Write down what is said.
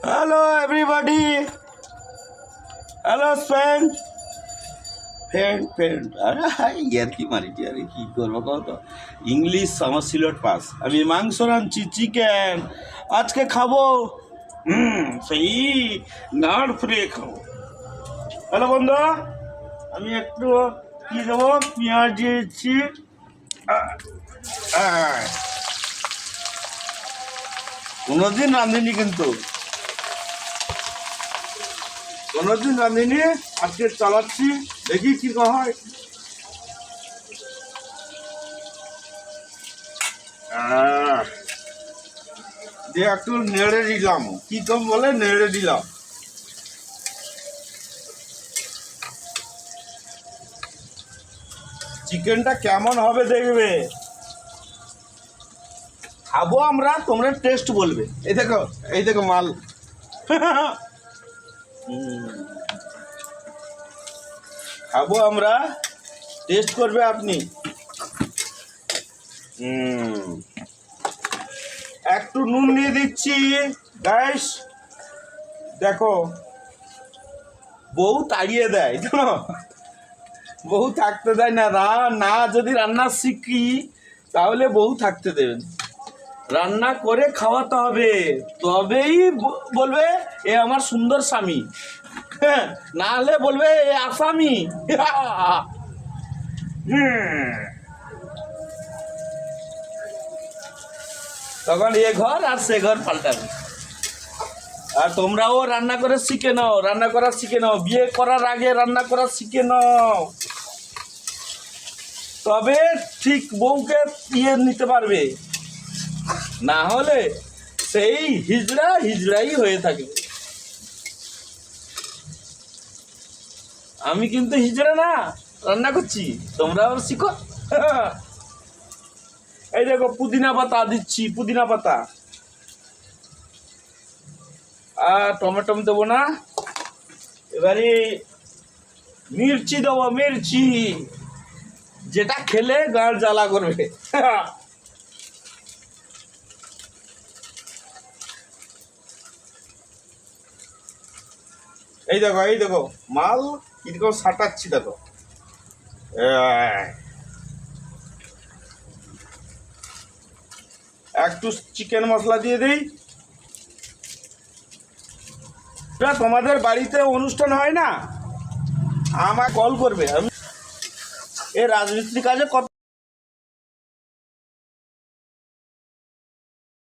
Hello everybody, hello friend friend আরে ইয়ার কি মারিটি, আরে কি করবো কও তো। ইংলিশ আমার সিলট পাস। আমি মাংস রাঁধছি, চিকেন আজকে খাবো। সেই নাড় ফুরিয়ে খাবো। হ্যালো বন্ধু, আমি একটু কি দেবো, পেঁয়াজ দিয়েছি। কোনোদিন রাঁধিনি, কিন্তু কোনোদিন রাঁধিনি, আজকে চালাচ্ছি, দেখি কি হয়। দিয়ে একটু নেড়ে দিলাম, কি কম বলে নেড়ে দিলাম। চিকেনটা কেমন হবে দেখবে, খাবো আমরা, তোমরা টেস্ট বলবে। এই দেখো মাল। খাবো আমরা, টেস্ট করবে আপনি। একটু নুন দিয়ে দিচ্ছি গাইস। দেখো, বউ তাড়িয়ে দেয় তো, বউ থাকতে দেয় না। না যদি রান্না শিখি তাহলে বউ থাকতে দেবেন। রান্না করে খাওয়াতে হবে, তবেই বলবে এ আমার সুন্দর স্বামী। না হলে বলবে এ আসামি। তখন এ ঘর আর সে ঘর পাল্টাবে। আর তোমরাও রান্না করে শিখে নাও, রান্না করা শিখে নাও, বিয়ে করার আগে রান্না করা শিখে নাও, তবে ঠিক বউকে নিতে পারবে। না হলে সেই হিজড়াই হয়ে থাকবে। আমি কিন্তু হিজড়া না, রান্না করছি, তোমরাও শিখো। এই দেখো পুদিনা পাতা দিচ্ছি, পুদিনা পাতা। আর টমেটো দেবো না, এবারে মির্চি দেবো, মির্চি, যেটা খেলে গাঁর জ্বালা করবে। এই দেখো মাল কিরকম সাটাচ্ছি, দেখো। একটু চিকেন মশলা দিয়ে দিই। তোমাদের বাড়িতে অনুষ্ঠান হয় না, আমায় কল করবে। আমি এ রাজমিস্ত্রি কাজে কত